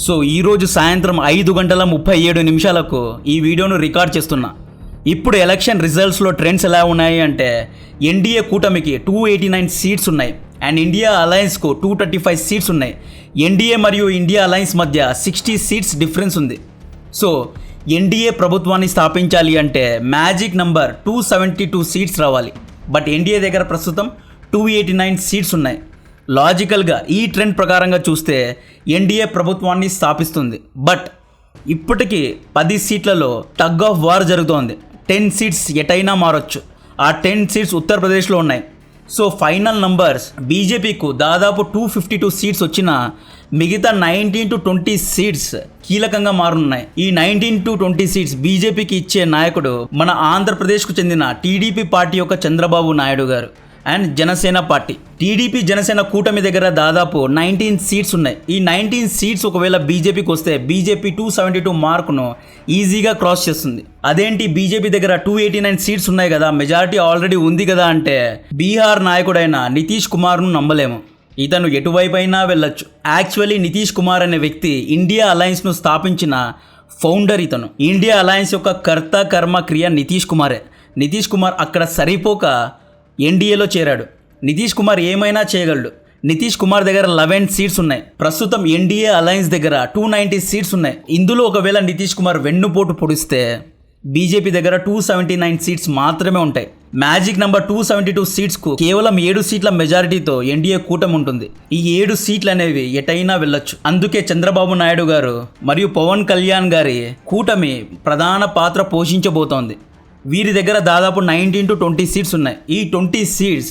So ఈరోజు సాయంత్రం 5:37 ఈ వీడియోను రికార్డ్ చేస్తున్నా. ఇప్పుడు ఎలక్షన్ రిజల్ట్స్లో ట్రెండ్స్ ఎలా ఉన్నాయి అంటే ఎన్డీఏ కూటమికి 289 సీట్స్ ఉన్నాయి అండ్ ఇండియా అలయన్స్కు 235 సీట్స్ ఉన్నాయి. ఎన్డీఏ మరియు ఇండియా అలయన్స్ మధ్య 60 సీట్స్ డిఫరెన్స్ ఉంది. సో ఎన్డీఏ ప్రభుత్వాన్ని స్థాపించాలి అంటే మ్యాజిక్ నంబర్ 272 సీట్స్ రావాలి. బట్ ఎన్డీఏ దగ్గర ప్రస్తుతం 289 సీట్స్ ఉన్నాయి. లాజికల్గా ఈ ట్రెండ్ ప్రకారంగా చూస్తే ఎన్డీఏ ప్రభుత్వాన్ని స్థాపిస్తుంది. బట్ ఇప్పటికీ 10 సీట్లలో టగ్ ఆఫ్ వార్ జరుగుతోంది. 10 సీట్స్ ఎటైనా మారొచ్చు. ఆ 10 సీట్స్ ఉత్తరప్రదేశ్లో ఉన్నాయి. సో ఫైనల్ నంబర్స్ బీజేపీకు దాదాపు 252 సీట్స్ వచ్చినా మిగతా 19 to 20 సీట్స్ కీలకంగా మారున్నాయి. ఈ 19 to 20 సీట్స్ బీజేపీకి ఇచ్చే నాయకుడు మన ఆంధ్రప్రదేశ్కు చెందిన టీడీపీ పార్టీ యొక్క చంద్రబాబు నాయుడు గారు and Janasena party. TDP Janasena కూటమి దగ్గర దాదాపు 19 సీట్స్ ఉన్నాయి. ఈ 19 సీట్స్ ఒకవేళ బీజేపీకి వస్తే బీజేపీ 272 మార్కును ఈజీగా క్రాస్ చేస్తుంది. అదేంటి బీజేపీ దగ్గర 289 సీట్స్ ఉన్నాయి కదా, మెజారిటీ ఆల్రెడీ ఉంది కదా అంటే బీహార్ నాయకుడైన నితీష్ కుమార్ను నమ్మలేము. ఇతను ఎటువైపు అయినా వెళ్ళొచ్చు. యాక్చువల్లీ నితీష్ కుమార్ అనే వ్యక్తి ఇండియా అలయన్స్ను స్థాపించిన ఫౌండర్. ఇతను ఇండియా అలయన్స్ యొక్క కర్త కర్మ క్రియ నితీష్ కుమారే. నితీష్ కుమార్ అక్కడ సరిపోక ఎన్డీఏలో చేరాడు. నితీష్ కుమార్ ఏమైనా చేయగలడు. నితీష్ కుమార్ దగ్గర 11 సీట్స్ ఉన్నాయి. ప్రస్తుతం ఎన్డీఏ అలయన్స్ దగ్గర 290 సీట్స్ ఉన్నాయి. ఇందులో ఒకవేళ నితీష్ కుమార్ వెన్నుపోటు పొడిస్తే బీజేపీ దగ్గర 279 సీట్స్ మాత్రమే ఉంటాయి. మ్యాజిక్ నంబర్ 272 సీట్స్కు కేవలం 7 సీట్ల మెజారిటీతో ఎన్డీఏ కూటమి ఉంటుంది. ఈ 7 సీట్లు అనేవి ఎటైనా వెళ్ళొచ్చు. అందుకే చంద్రబాబు నాయుడు గారు మరియు పవన్ కళ్యాణ్ గారి కూటమి ప్రధాన పాత్ర పోషించబోతోంది. వీరి దగ్గర దాదాపు 19 to 20 సీట్స్ ఉన్నాయి. ఈ 20 సీట్స్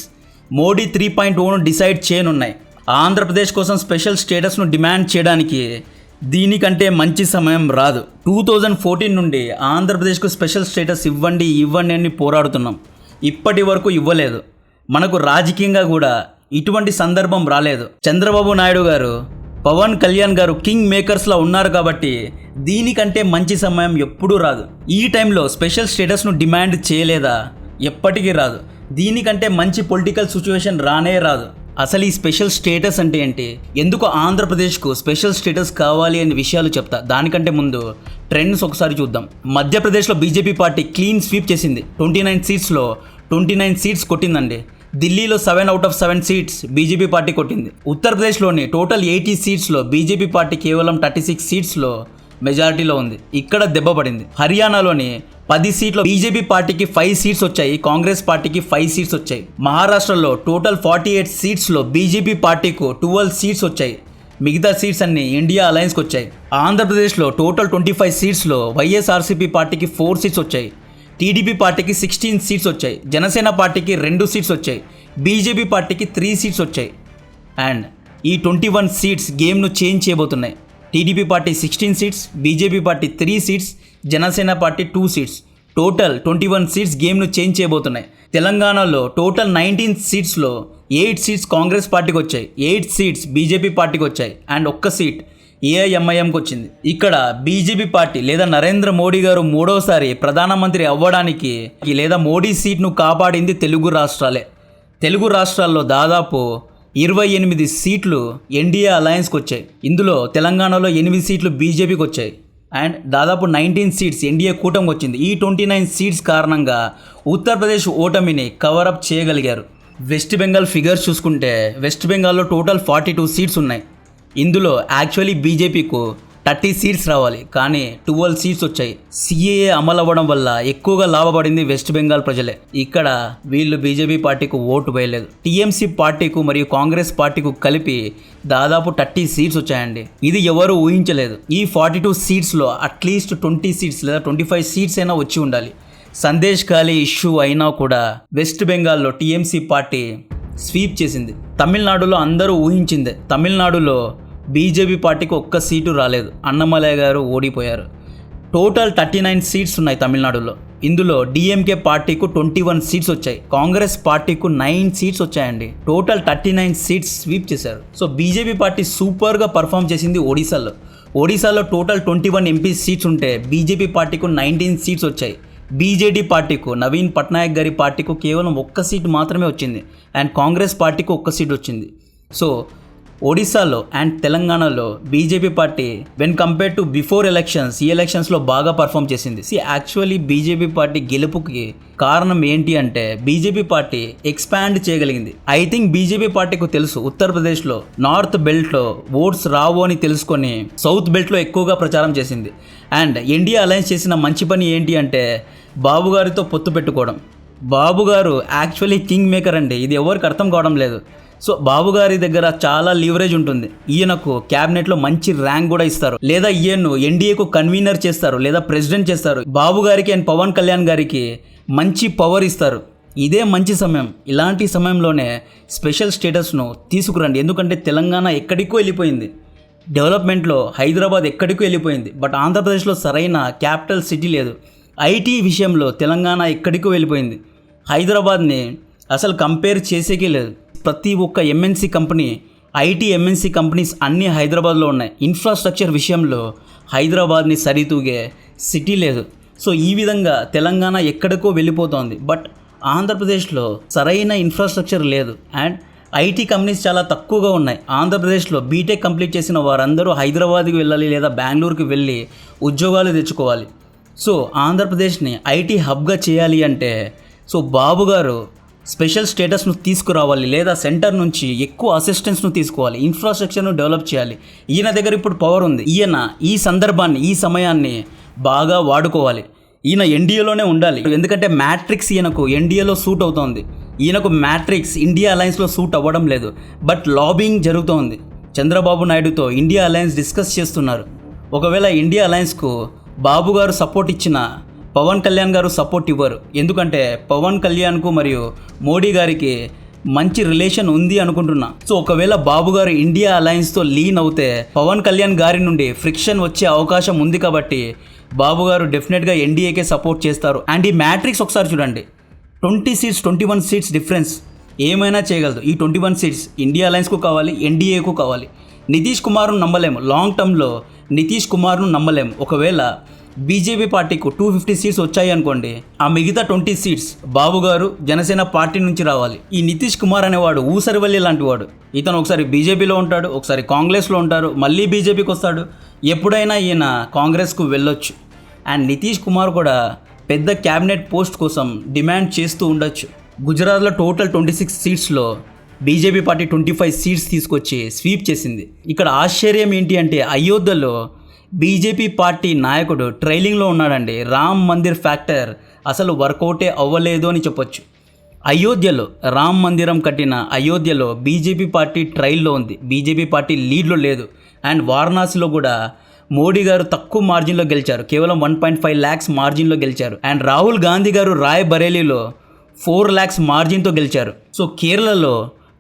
మోడీ 3.0ను డిసైడ్ చేయనున్నాయి. ఆంధ్రప్రదేశ్ కోసం స్పెషల్ స్టేటస్ను డిమాండ్ చేయడానికి దీనికంటే మంచి సమయం రాదు. 2014 నుండి ఆంధ్రప్రదేశ్కు స్పెషల్ స్టేటస్ ఇవ్వండి అని పోరాడుతున్నాం. ఇప్పటి వరకు ఇవ్వలేదు. మనకు రాజకీయంగా కూడా ఇటువంటి సందర్భం రాలేదు. చంద్రబాబు నాయుడు గారు పవన్ కళ్యాణ్ గారు కింగ్ మేకర్స్లా ఉన్నారు కాబట్టి దీనికంటే మంచి సమయం ఎప్పుడూ రాదు. ఈ టైంలో స్పెషల్ స్టేటస్ను డిమాండ్ చేయలేదా, ఎప్పటికీ రాదు. దీనికంటే మంచి పొలిటికల్ సిచ్యువేషన్ రానే రాదు. అసలు ఈ స్పెషల్ స్టేటస్ అంటే ఏంటి, ఎందుకు ఆంధ్రప్రదేశ్కు స్పెషల్ స్టేటస్ కావాలి అనే విషయాలు చెప్తా. దానికంటే ముందు ట్రెండ్స్ ఒకసారి చూద్దాం. మధ్యప్రదేశ్లో బీజేపీ పార్టీ క్లీన్ స్వీప్ చేసింది. 29 సీట్స్లో 29 సీట్స్ కొట్టిందండి. ఢిల్లీలో 7 out of 7 seats BJP party కొట్టింది. ఉత్తరప్రదేశ్లోని టోటల్ 80 సీట్స్లో బీజేపీ పార్టీ కేవలం 36 సీట్స్లో మెజారిటీలో ఉంది. ఇక్కడ దెబ్బ పడింది. హర్యానాలోని 10 సీట్లో బీజేపీ పార్టీకి 5 సీట్స్ వచ్చాయి, కాంగ్రెస్ పార్టీకి 5 సీట్స్ వచ్చాయి. మహారాష్ట్రలో టోటల్ 48 సీట్స్లో బీజేపీ పార్టీకు 12 సీట్స్ వచ్చాయి. మిగతా సీట్స్ అన్ని ఇండియా అలయన్స్కి వచ్చాయి. ఆంధ్రప్రదేశ్లో టోటల్ 25 సీట్స్లో వైఎస్ఆర్సీపీ పార్టీకి 4 సీట్స్ వచ్చాయి. టీడీపీ పార్టీకి 16 సీట్స్ వచ్చాయి. జనసేన పార్టీకి 2 సీట్స్ వచ్చాయి. బీజేపీ పార్టీకి 3 సీట్స్ వచ్చాయి. అండ్ ఈ 21 సీట్స్ గేమ్ను చేంజ్ చేయబోతున్నాయి. TDP party 16 seats, BJP party 3 seats, Janasena party 2 seats. Total 21 seats గేమ్ను చేంజ్ చేయబోతున్నాయి. తెలంగాణలో టోటల్ 19 సీట్స్లో 8 సీట్స్ కాంగ్రెస్ పార్టీకి వచ్చాయి, 8 సీట్స్ బీజేపీ పార్టీకి వచ్చాయి అండ్ 1 సీట్ ఏఐఎంఐఎంకి వచ్చింది. ఇక్కడ బీజేపీ పార్టీ లేదా నరేంద్ర మోడీ గారు మూడోసారి ప్రధానమంత్రి అవ్వడానికి లేదా మోడీ సీట్ను కాపాడింది తెలుగు రాష్ట్రాలే. తెలుగు రాష్ట్రాల్లో దాదాపు 28 సీట్లు ఎన్డీఏ అలయన్స్కి వచ్చాయి. ఇందులో తెలంగాణలో 8 సీట్లు బీజేపీకి వచ్చాయి అండ్ దాదాపు 19 సీట్స్ ఎన్డీఏ కూటమికి వచ్చింది. ఈ 29 సీట్స్ కారణంగా ఉత్తరప్రదేశ్ ఓటమిని కవరప్ చేయగలిగారు. వెస్ట్ బెంగాల్ ఫిగర్స్ చూసుకుంటే వెస్ట్ బెంగాల్లో టోటల్ 42 సీట్స్ ఉన్నాయి. ఇందులో యాక్చువల్లీ బీజేపీకు 30 సీట్స్ రావాలి, కానీ 12 సీట్స్ వచ్చాయి. సిఏఏ అమలు అవ్వడం వల్ల ఎక్కువగా లాభపడింది వెస్ట్ బెంగాల్ ప్రజలే. ఇక్కడ వీళ్ళు బీజేపీ పార్టీకి ఓటు వేయలేదు. టీఎంసీ పార్టీకు మరియు కాంగ్రెస్ పార్టీకు కలిపి దాదాపు 30 సీట్స్ వచ్చాయండి. ఇది ఎవరు ఊహించలేదు. ఈ 42 సీట్స్లో అట్లీస్ట్ 20 సీట్స్ లేదా 25 సీట్స్ అయినా వచ్చి ఉండాలి. సందేశ్ ఖాళీ ఇష్యూ అయినా కూడా వెస్ట్ బెంగాల్లో టీఎంసీ పార్టీ స్వీప్ చేసింది. తమిళనాడులో అందరూ ఊహించిందే. తమిళనాడులో బీజేపీ పార్టీకి 1 సీటు రాలేదు. అన్నమలై గారు ఓడిపోయారు. టోటల్ 39 సీట్స్ ఉన్నాయి తమిళనాడులో. ఇందులో డిఎంకే పార్టీకు 21 సీట్స్ వచ్చాయి, కాంగ్రెస్ పార్టీకు 9 సీట్స్ వచ్చాయండి. టోటల్ 39 సీట్స్ స్వీప్ చేశారు. సో బీజేపీ పార్టీ సూపర్గా పర్ఫామ్ చేసింది ఒడిశాలో. ఒడిశాలో టోటల్ 21 ఎంపీ సీట్స్ ఉంటే బీజేపీ పార్టీకు 19 సీట్స్ వచ్చాయి. బీజేడీ పార్టీకు నవీన్ పట్నాయక్ గారి పార్టీకు కేవలం 1 సీటు మాత్రమే వచ్చింది అండ్ కాంగ్రెస్ పార్టీకు 1 సీట్ వచ్చింది. సో ఒడిశాలో అండ్ తెలంగాణలో BJP party when compare to before elections ఈ ఎలక్షన్స్లో బాగా పర్ఫామ్ చేసింది. యాక్చువల్లీ బీజేపీ పార్టీ గెలుపుకి కారణం ఏంటి అంటే బీజేపీ పార్టీ ఎక్స్పాండ్ చేయగలిగింది. ఐ థింక్ బీజేపీ పార్టీకి తెలుసు ఉత్తరప్రదేశ్లో నార్త్ బెల్ట్లో ఓట్స్ రావు అని తెలుసుకొని సౌత్ బెల్ట్లో ఎక్కువగా ప్రచారం చేసింది. అండ్ ఎన్డీఏ అలయన్స్ చేసిన మంచి పని ఏంటి అంటే బాబు గారితో పొత్తు పెట్టుకోవడం. బాబు గారు యాక్చువల్లీ కింగ్ మేకర్ అండి, ఇది ఎవరికి అర్థం కావడం లేదు. సో బాబు గారి దగ్గర చాలా లీవరేజ్ ఉంటుంది. ఈయనకు క్యాబినెట్లో మంచి ర్యాంక్ కూడా ఇస్తారు, లేదా ఈయన్ను ఎన్డీఏకు కన్వీనర్ చేస్తారు, లేదా ప్రెసిడెంట్ చేస్తారు. బాబు గారికి అండ్ పవన్ కళ్యాణ్ గారికి మంచి పవర్ ఇస్తారు. ఇదే మంచి సమయం. ఇలాంటి సమయంలోనే స్పెషల్ స్టేటస్ను తీసుకురండి. ఎందుకంటే తెలంగాణ ఎక్కడికో వెళ్ళిపోయింది, డెవలప్మెంట్లో హైదరాబాద్ ఎక్కడికో వెళ్ళిపోయింది. బట్ ఆంధ్రప్రదేశ్లో సరైన క్యాపిటల్ సిటీ లేదు. ఐటీ విషయంలో తెలంగాణ ఎక్కడికో వెళ్ళిపోయింది. హైదరాబాద్ని అసలు కంపేర్ చేసేకే లేదు. ప్రతి ఒక్క MNC company, IT MNC companies అన్నీ హైదరాబాద్లో ఉన్నాయి. ఇన్ఫ్రాస్ట్రక్చర్ విషయంలో హైదరాబాద్ని సరితూగే సిటీ లేదు. సో ఈ విధంగా తెలంగాణ ఎక్కడికో వెళ్ళిపోతోంది. బట్ ఆంధ్రప్రదేశ్లో సరైన ఇన్ఫ్రాస్ట్రక్చర్ లేదు అండ్ ఐటీ కంపెనీస్ చాలా తక్కువగా ఉన్నాయి. ఆంధ్రప్రదేశ్లో బీటెక్ కంప్లీట్ చేసిన వారందరూ హైదరాబాద్కి వెళ్ళాలి, లేదా బెంగళూరుకి వెళ్ళి ఉద్యోగాలు తెచ్చుకోవాలి. సో ఆంధ్రప్రదేశ్ని ఐటీ హబ్గా చేయాలి అంటే సో బాబు గారు స్పెషల్ స్టేటస్ను తీసుకురావాలి, లేదా సెంటర్ నుంచి ఎక్కువ అసిస్టెన్స్ను తీసుకోవాలి, ఇన్ఫ్రాస్ట్రక్చర్ను డెవలప్ చేయాలి. ఈయన దగ్గర ఇప్పుడు పవర్ ఉంది. ఈయన ఈ సందర్భాన్ని, ఈ సమయాన్ని బాగా వాడుకోవాలి. ఈయన ఎన్డీఏలోనే ఉండాలి, ఎందుకంటే మ్యాట్రిక్స్ ఈయనకు ఎన్డీఏలో సూట్ అవుతోంది. ఈయనకు మ్యాట్రిక్స్ ఇండియా అలయన్స్లో సూట్ అవ్వడం లేదు. బట్ లాబింగ్ జరుగుతోంది. చంద్రబాబు నాయుడుతో ఇండియా అలయన్స్ డిస్కస్ చేస్తున్నారు. ఒకవేళ ఇండియా అలయన్స్కు బాబు గారు సపోర్ట్ ఇచ్చిన పవన్ కళ్యాణ్ గారు సపోర్ట్ ఇవ్వరు. ఎందుకంటే పవన్ కళ్యాణ్కు మరియు మోడీ గారికి మంచి రిలేషన్ ఉంది అనుకుంటున్నా. సో ఒకవేళ బాబు గారు ఇండియా అలయన్స్తో లీన్ అవుతే పవన్ కళ్యాణ్ గారి నుండి ఫ్రిక్షన్ వచ్చే అవకాశం ఉంది. కాబట్టి బాబు గారు డెఫినెట్గా ఎన్డీఏకే సపోర్ట్ చేస్తారు. అండ్ ఈ మ్యాట్రిక్స్ ఒకసారి చూడండి, 20 సీట్స్ 21 సీట్స్ డిఫరెన్స్ ఏమైనా చేయగలదు. ఈ 21 సీట్స్ ఇండియా అలయన్స్కు కావాలి, ఎన్డీఏకు కావాలి. నితీష్ కుమార్ను నమ్మలేము, లాంగ్ టర్మ్లో నితీష్ కుమార్ను నమ్మలేము. ఒకవేళ బీజేపీ పార్టీకు 250 సీట్స్ వచ్చాయి అనుకోండి, ఆ మిగతా 20 సీట్స్ బాబు గారు జనసేన పార్టీ నుంచి రావాలి. ఈ నితీష్ కుమార్ అనేవాడు ఊసరివల్లి లాంటి వాడు. ఇతను ఒకసారి బీజేపీలో ఉంటాడు, ఒకసారి కాంగ్రెస్లో ఉంటారు, మళ్ళీ బీజేపీకి వస్తాడు. ఎప్పుడైనా ఈయన కాంగ్రెస్కు వెళ్ళొచ్చు. అండ్ నితీష్ కుమార్ కూడా పెద్ద క్యాబినెట్ పోస్ట్ కోసం డిమాండ్ చేస్తూ ఉండొచ్చు. గుజరాత్లో టోటల్ 26 సీట్స్లో బీజేపీ పార్టీ 25 సీట్స్ తీసుకొచ్చి స్వీప్ చేసింది. ఇక్కడ ఆశ్చర్యం ఏంటి అంటే అయోధ్యలో బీజేపీ పార్టీ నాయకుడు ట్రైలింగ్లో ఉన్నాడండి. రామ్ మందిర్ ఫ్యాక్టర్ అసలు వర్కౌటే అవ్వలేదు అని చెప్పొచ్చు. అయోధ్యలో రామ్ మందిరం కట్టిన అయోధ్యలో బీజేపీ పార్టీ ట్రైల్లో ఉంది, బీజేపీ పార్టీ లీడ్లో లేదు. అండ్ వారణాసిలో కూడా మోడీ గారు తక్కువ మార్జిన్లో గెలిచారు, కేవలం 1.5 lakhs మార్జిన్లో గెలిచారు. అండ్ రాహుల్ గాంధీ గారు రాయ్ బరేలీలో 4 lakhs మార్జిన్తో గెలిచారు. సో కేరళలో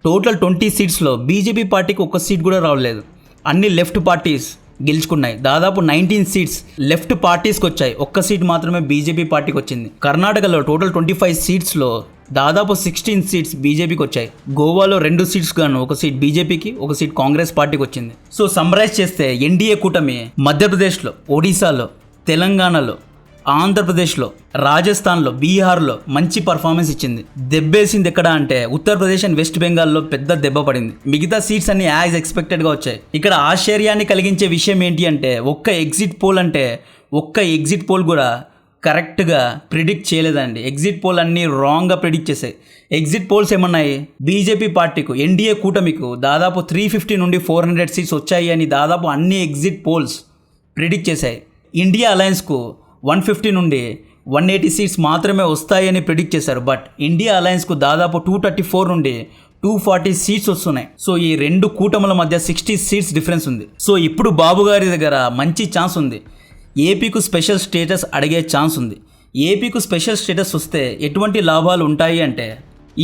టోటల్ 20 సీట్స్లో బీజేపీ పార్టీకి ఒక్క సీట్ కూడా రావలేదు. అన్ని లెఫ్ట్ పార్టీస్ గెలుచుకున్నాయి. దాదాపు 19 సీట్స్ లెఫ్ట్ పార్టీస్కి వచ్చాయి, ఒక్క సీట్ మాత్రమే బీజేపీ పార్టీకి వచ్చింది. కర్ణాటకలో టోటల్ 25 సీట్స్లో దాదాపు 16 సీట్స్ బీజేపీకి వచ్చాయి. గోవాలో 2 సీట్స్ గాను ఒక సీట్ బీజేపీకి, ఒక సీట్ కాంగ్రెస్ పార్టీకి వచ్చింది. సో సమ్మరైజ్ చేస్తే ఎన్డీఏ కూటమి మధ్యప్రదేశ్లో, ఒడిశాలో, తెలంగాణలో, ఆంధ్రప్రదేశ్లో, రాజస్థాన్లో, బీహార్లో మంచి పర్ఫార్మెన్స్ ఇచ్చింది. దెబ్బేసింది ఎక్కడ అంటే ఉత్తరప్రదేశ్ అండ్ వెస్ట్ బెంగాల్లో పెద్ద దెబ్బ పడింది. మిగతా సీట్స్ అన్ని యాజ్ ఎక్స్పెక్టెడ్గా వచ్చాయి. ఇక్కడ ఆశ్చర్యాన్ని కలిగించే విషయం ఏంటి అంటే ఒక్క ఎగ్జిట్ పోల్ కూడా కరెక్ట్గా ప్రిడిక్ట్ చేయలేదండి. ఎగ్జిట్ పోల్ అన్నీ రాంగ్గా ప్రిడిక్ట్ చేశాయి. ఎగ్జిట్ పోల్స్ ఏమన్నాయి, బీజేపీ పార్టీకు, ఎన్డీఏ కూటమికు దాదాపు 350 నుండి 400 సీట్స్ వచ్చాయి అని దాదాపు అన్ని ఎగ్జిట్ పోల్స్ ప్రిడిక్ట్ చేశాయి. ఇండియా అలయన్స్కు 150 నుండి 180 సీట్స్ మాత్రమే వస్తాయని ప్రిడిక్ట్ చేశారు. బట్ ఇండియా అలయన్స్కు దాదాపు 234 నుండి 240 సీట్స్ వస్తున్నాయి. సో ఈ రెండు కూటముల మధ్య 60 సీట్స్ డిఫరెన్స్ ఉంది. సో ఇప్పుడు బాబు గారి దగ్గర మంచి ఛాన్స్ ఉంది. ఏపీకు స్పెషల్ స్టేటస్ అడిగే ఛాన్స్ ఉంది. ఏపీకు స్పెషల్ స్టేటస్ వస్తే ఎటువంటి లాభాలు ఉంటాయి అంటే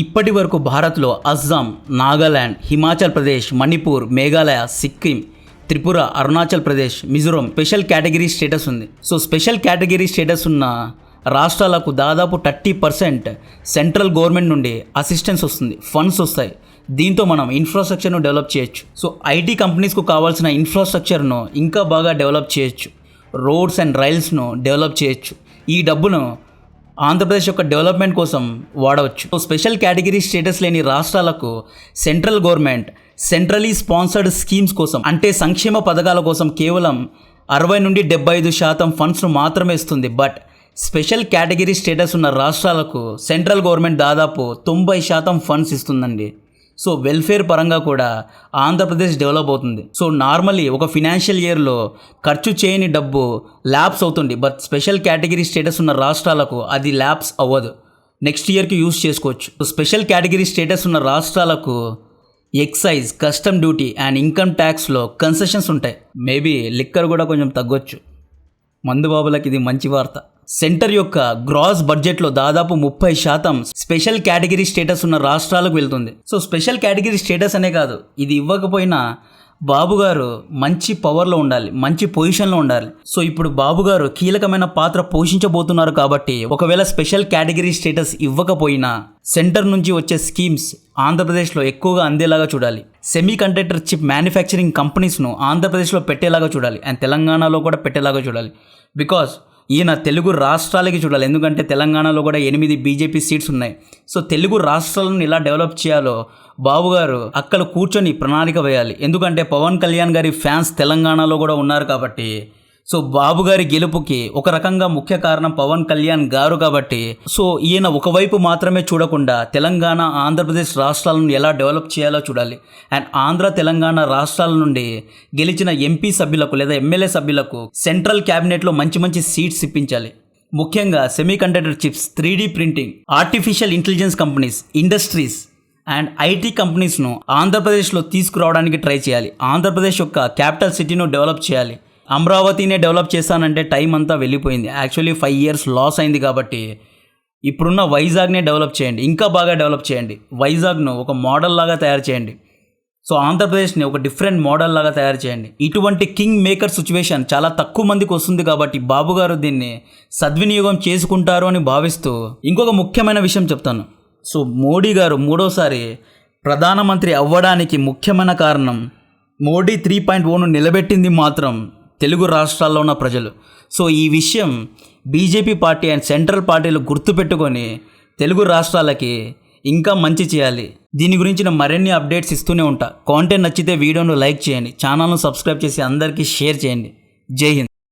ఇప్పటి వరకు భారత్లో Assam, Nagaland, Himachal Pradesh, Manipur, Meghalaya, Sikkim, Tripura, Arunachal Pradesh, Mizoram special category status ఉంది. సో స్పెషల్ కేటగిరీ స్టేటస్ ఉన్న రాష్ట్రాలకు దాదాపు 30% సెంట్రల్ గవర్నమెంట్ నుండి అసిస్టెన్స్ వస్తుంది, ఫండ్స్ వస్తాయి. దీంతో మనం ఇన్ఫ్రాస్ట్రక్చర్ను డెవలప్ చేయొచ్చు. సో ఐటీ కంపెనీస్కు కావాల్సిన ఇన్ఫ్రాస్ట్రక్చర్ను ఇంకా బాగా డెవలప్ చేయొచ్చు. రోడ్స్ అండ్ రైల్స్ను డెవలప్ చేయొచ్చు. ఈ డబ్బును ఆంధ్రప్రదేశ్ యొక్క డెవలప్మెంట్ కోసం వాడవచ్చు. సో స్పెషల్ కేటగిరీ స్టేటస్ లేని రాష్ట్రాలకు central government centrally sponsored schemes కోసం అంటే సంక్షేమ పథకాల కోసం కేవలం 60 నుండి 75% ఫండ్స్ను మాత్రమే ఇస్తుంది. బట్ స్పెషల్ కేటగిరీ స్టేటస్ ఉన్న రాష్ట్రాలకు సెంట్రల్ గవర్నమెంట్ దాదాపు 90% ఫండ్స్ ఇస్తుందండి. సో వెల్ఫేర్ పరంగా కూడా ఆంధ్రప్రదేశ్ డెవలప్ అవుతుంది. సో నార్మల్లీ ఒక ఫినాన్షియల్ ఇయర్లో ఖర్చు చేయని డబ్బు ల్యాప్స్ అవుతుంది. బట్ స్పెషల్ కేటగిరీ స్టేటస్ ఉన్న రాష్ట్రాలకు అది ల్యాప్స్ అవ్వదు, నెక్స్ట్ ఇయర్కి యూజ్ చేసుకోవచ్చు. సో స్పెషల్ కేటగిరీ స్టేటస్ ఉన్న రాష్ట్రాలకు excise, custom duty and income ట్యాక్స్లో కన్సెషన్స్ ఉంటాయి. మేబీ లిక్కర్ కూడా కొంచెం తగ్గొచ్చు. మందుబాబులకి ఇది మంచి వార్త. సెంటర్ యొక్క గ్రాస్ బడ్జెట్లో దాదాపు 30% స్పెషల్ కేటగిరీ స్టేటస్ ఉన్న రాష్ట్రాలకు వెళ్తుంది. సో స్పెషల్ కేటగిరీ స్టేటస్ అనే కాదు, ఇది ఇవ్వకపోయినా బాబు గారు మంచి పవర్లో ఉండాలి, మంచి పొజిషన్లో ఉండాలి. సో ఇప్పుడు బాబు గారు కీలకమైన పాత్ర పోషించబోతున్నారు కాబట్టి ఒకవేళ స్పెషల్ కేటగిరీ స్టేటస్ ఇవ్వకపోయినా సెంటర్ నుంచి వచ్చే స్కీమ్స్ ఆంధ్రప్రదేశ్లో ఎక్కువగా అందేలాగా చూడాలి. సెమీ కండక్టర్ చిప్ మ్యానుఫ్యాక్చరింగ్ కంపెనీస్ను ఆంధ్రప్రదేశ్లో పెట్టేలాగా చూడాలి అండ్ తెలంగాణలో కూడా పెట్టేలాగా చూడాలి. బికాస్ ఈయన తెలుగు రాష్ట్రాలకి చూడాలి, ఎందుకంటే తెలంగాణలో కూడా 8 బీజేపీ సీట్స్ ఉన్నాయి. సో తెలుగు రాష్ట్రాలను ఎలా డెవలప్ చేయాలో బాబు గారు అక్కడ కూర్చొని ప్రణాళిక వేయాలి. ఎందుకంటే పవన్ కళ్యాణ్ గారి ఫ్యాన్స్ తెలంగాణలో కూడా ఉన్నారు కాబట్టి. సో బాబు గారి గెలుపుకి ఒక రకంగా ముఖ్య కారణం పవన్ కళ్యాణ్ గారు కాబట్టి. సో ఈయన ఒకవైపు మాత్రమే చూడకుండా తెలంగాణ, ఆంధ్రప్రదేశ్ రాష్ట్రాలను ఎలా డెవలప్ చేయాలో చూడాలి. అండ్ ఆంధ్ర, తెలంగాణ రాష్ట్రాల నుండి గెలిచిన ఎంపీ సభ్యులకు లేదా ఎమ్మెల్యే సభ్యులకు సెంట్రల్ క్యాబినెట్లో మంచి సీట్స్ ఇప్పించాలి. ముఖ్యంగా semiconductor chips, 3D printing, artificial intelligence companies, industries and IT కంపెనీస్ను ఆంధ్రప్రదేశ్లో తీసుకురావడానికి ట్రై చేయాలి. ఆంధ్రప్రదేశ్ యొక్క క్యాపిటల్ సిటీను డెవలప్ చేయాలి. అమరావతినే డెవలప్ చేస్తానంటే టైం అంతా వెళ్ళిపోయింది. యాక్చువల్లీ 5 years లాస్ అయింది కాబట్టి ఇప్పుడున్న వైజాగ్నే డెవలప్ చేయండి, ఇంకా బాగా డెవలప్ చేయండి. వైజాగ్ను ఒక మోడల్ లాగా తయారు చేయండి. సో ఆంధ్రప్రదేశ్ని ఒక డిఫరెంట్ మోడల్ లాగా తయారు చేయండి. ఇటువంటి కింగ్ మేకర్ సిచ్యువేషన్ చాలా తక్కువ మందికి వస్తుంది కాబట్టి బాబు గారు దీన్ని సద్వినియోగం చేసుకుంటారు అని భావిస్తూ ఇంకొక ముఖ్యమైన విషయం చెప్తాను. సో మోడీ గారు 3వసారి ప్రధానమంత్రి అవ్వడానికి ముఖ్యమైన కారణం మోడీ 3.0ను నిలబెట్టింది మాత్రం తెలుగు రాష్ట్రాల్లో ఉన్న ప్రజలు. సో ఈ విషయం బీజేపీ పార్టీ అండ్ సెంట్రల్ పార్టీలు గుర్తుపెట్టుకొని తెలుగు రాష్ట్రాలకి ఇంకా మంచి చేయాలి. దీని గురించిన మరిన్ని అప్డేట్స్ ఇస్తూనే ఉంటా. కాంటెంట్ నచ్చితే వీడియోను లైక్ చేయండి, ఛానల్ను సబ్స్క్రైబ్ చేసి అందరికీ షేర్ చేయండి. జై హింద్.